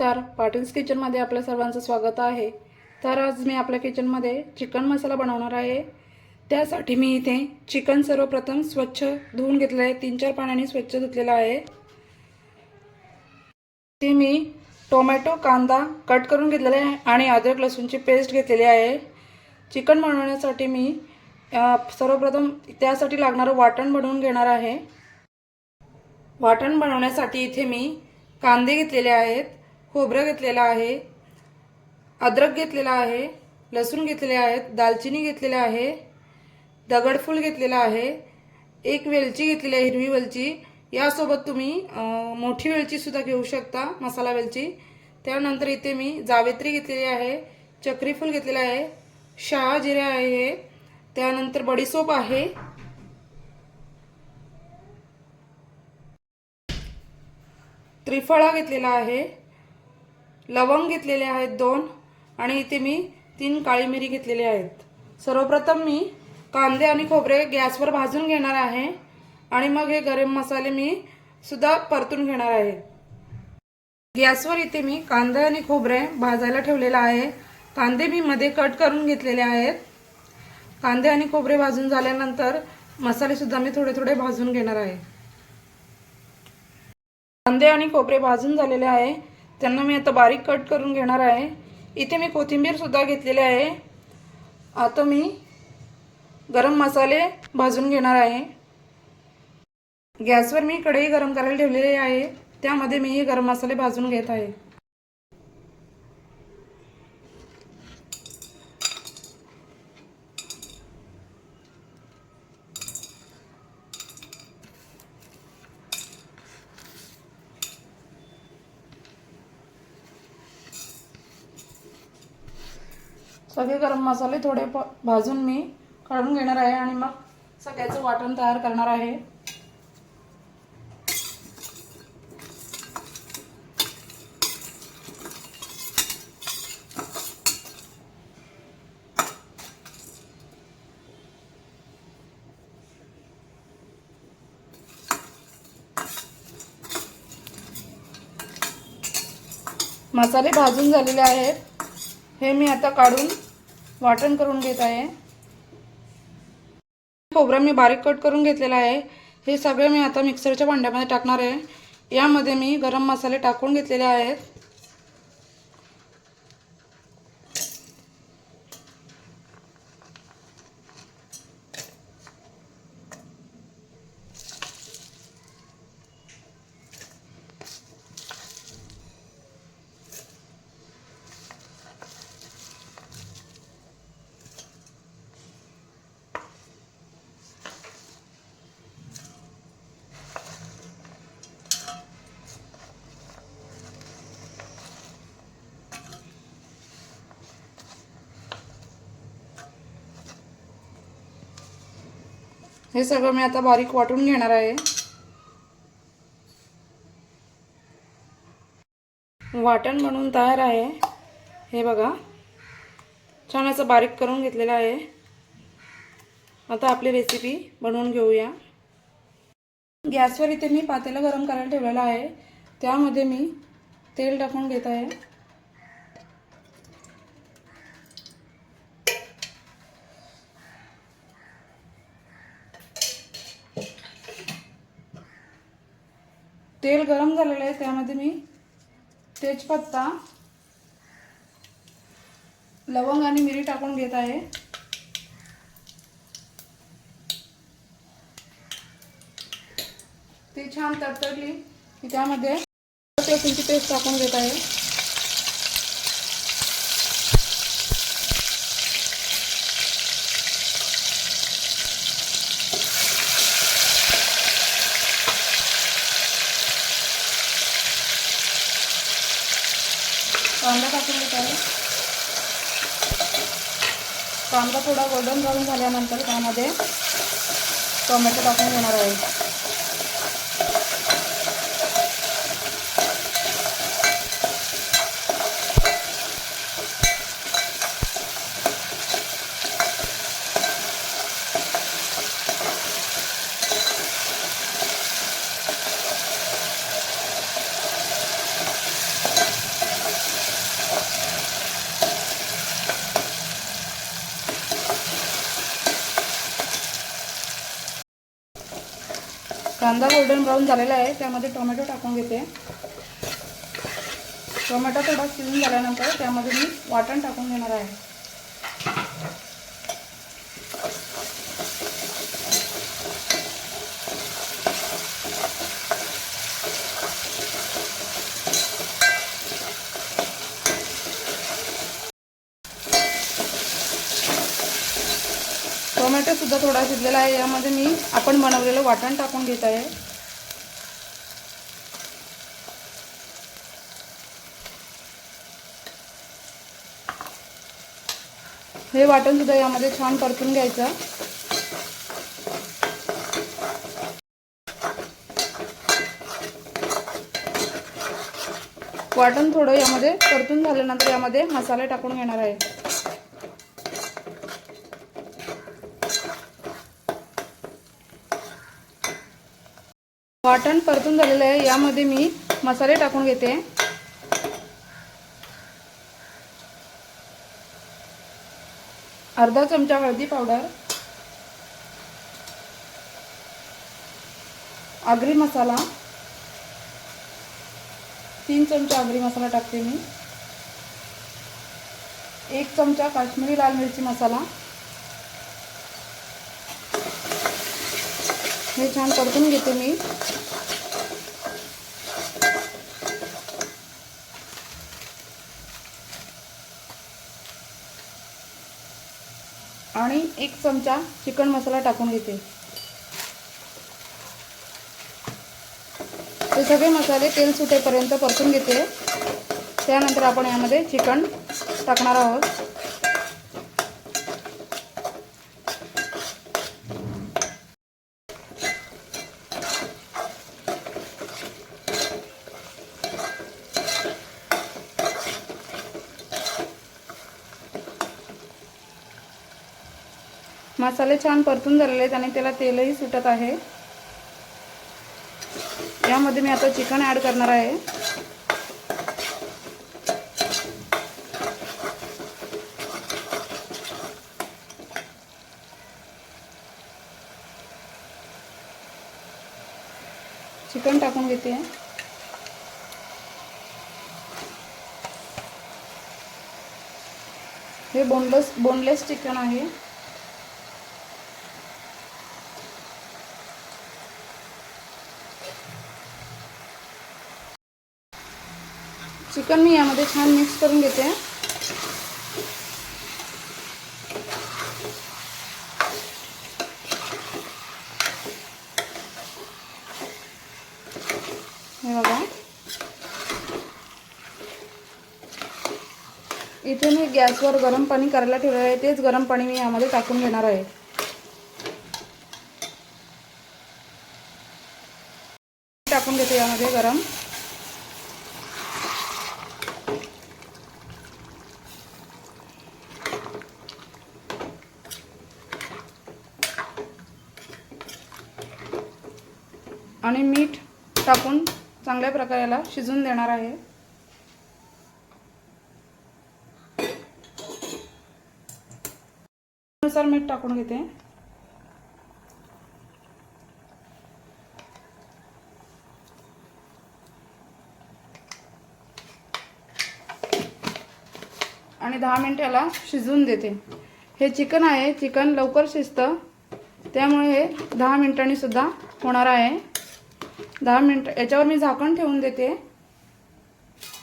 नमस्कार, पाटील्स किचनमध्ये आपल्या सर्वांचं स्वागत आहे। तर आज मी आपल्या किचनमध्ये चिकन मसाला बनवणार आहे। त्यासाठी मी इथे चिकन सर्वप्रथम स्वच्छ धुवून घेतले आहे। 3-4 पाण्याने स्वच्छ धुतलेला आहे। ते मी टोमॅटो कांदा कट करून घेतलेला आहे आणि अद्रक लसूणची पेस्ट घेतलेली आहे। चिकन बनवण्यासाठी मी सर्वप्रथम त्यासाठी लागणारे वाटण बनवून घेणार आहे। वाटण बनवण्यासाठी इथे मी कांदे घेतलेले आहेत, खोबरं घेतलेलं आहे, अद्रक घेतलेला आहे, लसूण घेतलेले आहेत, दालचिनी घेतलेले आहे, दगडफूल घेतलेला आहे, एक वेलची घेतलेली आहे, हिरवी वेलची। यासोबत तुम्ही मोठी वेलची सुद्धा घेऊ शकता, मसाला वेलची। त्यानंतर इथे मी जावेत्री घेतलेली आहे, चक्रीफूल घेतलेला आहे, शहाजिरे आहे, त्यानंतर बडीशोप आहे, त्रिफळा घेतलेला आहे, लवंग घेतलेले आहेत 2 आणि इथे मी 3 काळी मिरी घेतलेली आहेत। सर्वप्रथम मी कांदे आणि खोबरे गॅसवर भाजून घेणार आहे आणि मग हे गरम मसाले मी सुद्धा परतून घेणार आहे। गॅसवर इथे मी कांदे आणि खोबरे भाजायला ठेवलेला आहे। कांदे मी मध्ये कट करून घेतलेले आहेत। कांदे आणि खोबरे भाजून झाल्यानंतर मसाले सुद्धा मी थोडे थोडे भाजून घेणार आहे। कांदे आणि खोबरे भाजून झालेले आहे, त्यांना मी आता बारीक कट करून घेणार आहे। इथे मी कोथिंबीर सुद्धा घेतलेली आहे। आता मी गरम मसाले भाजून घेणार आहे। गॅसवर मी कढई गरम करायला ठेवलेली आहे, त्यामध्ये मी हे गरम मसाले भाजून घेत आहे। सगळे गरम मसाले थोडे भाजून मी काढून घेणार आहे आणि मग सगळ्याचं वाटण तयार करणार आहे। मसाले भाजून झालेले आहेत, हे मी आता काढून वाटण करून घेत आहे। खोबरं मी बारीक कट करून घेतलेला आहे, हे सगळे मी आता मिक्सरच्या भांड्यामध्ये टाकणार आहे। यामध्ये मी गरम मसाले टाकून घेतलेले आहेत। हे सगळं मी आता बारीक वाटून घेणार आहे। वाटण बनवून तयार आहे, हे बघा छान असं बारीक करून घेतलेलं आहे। आता आपली रेसिपी बनवून घेऊया। गॅसवर इथे मी पातेलं गरम करायला ठेवलेलं आहे, त्यामध्ये मी तेल टाकून घेत आहे। तेल गरम झालेलं आहे, त्यामध्ये मी तेजपत्ता, लवंग आणि मिरी टाकून घेत आहे। ती छान तडतडली की त्यामध्ये लसूणची पेस्ट टाकून घेत आहे। कांदा टाकून घेत आहे। कांदा थोडा गोल्डन ब्राऊन झाल्यानंतर त्यामध्ये टोमॅटो टाकून घेणार आहे। कांदा गोल्डन ब्राऊन झालेला आहे, त्यामध्ये टोमॅटो टाकून घेते। टोमॅटो थोडा शिजून झाल्यानंतर त्यामध्ये मी वाटण टाकून घेणार आहे। टोमॅटो सुद्धा थोडा शिजलेला आहे, यामध्ये मी आपण बनवलेलं वाटण टाकून घेत आहे। हे वाटण सुद्धा यामध्ये छान परतून घ्यायचं। वाटण थोडं यामध्ये परतून झाल्यानंतर यामध्ये मसाले टाकून घेणार आहे। वाटण परतून झालेलं आहे, यामध्ये मी मसाले टाकून घेते। अर्धा चमचा हळदी पावडर, आगरी मसाला, 3 चमचा आगरी मसाला टाकते मी। 1 चमचा काश्मीरी लाल मिरची मसाला। हे छान परतून घेते मी। आणि 1 चमचा चिकन मसाला टाकून घेते। हे सगळे मसाले तेल सुटेपर्यंत परतून घेते। त्यानंतर आपण यामध्ये चिकन टाकणार आहोत। मसाले छान परतून झालेले आहेत आणि त्याला तेलही सुटत आहे। यामध्ये मी आता चिकन ॲड करणार आहे। चिकन टाकून घेते। हे बोनलेस चिकन आहे। चिकन मी यामध्ये छान मिक्स करून घेते। हे बघा, इथे मी गॅसवर गरम पाणी करायला ठेवलेलं आहे, तेच गरम पाणी मी यामध्ये टाकून घेणार आहे। टाकून घेते यामध्ये गरम। आणि मीठ टाकून चांगल्या प्रकारे याला शिजून देणार आहे। नुसार मीठ टाकून घेते। आणि 10 मिनिट याला शिजवून देते। हे चिकन आहे, चिकन लवकर शिजतं, त्यामुळे हे 10 मिनिटांनी सुद्धा होणार आहे। 10 मिनिट याच्यावर मी झाकण ठेवून देते।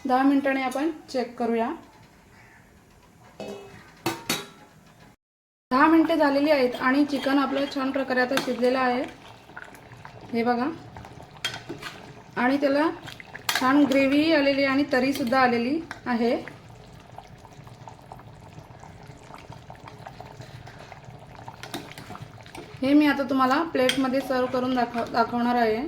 10 मिनिटांनी आपण चेक करूया। 10 मिनिटे झालेली आहेत आणि चिकन आपलं छान प्रकारे आता शिजलेलं आहे। हे बघा, आणि त्याला छान ग्रेव्ही आलेली आणि तरी सुद्धा आलेली आहे। हे मी आता तुम्हाला प्लेटमध्ये सर्व करून दाखवणार आहे।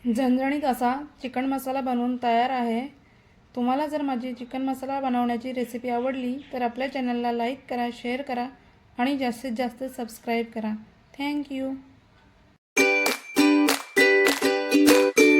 झणझणीत असा चिकन मसाला बनवून तयार आहे। तुम्हाला जर माझी चिकन मसाला बनवण्याची रेसिपी आवडली तर आपल्या चॅनलला लाईक करा, शेअर करा आणि जास्तीत जास्त सबस्क्राईब करा। Thank you.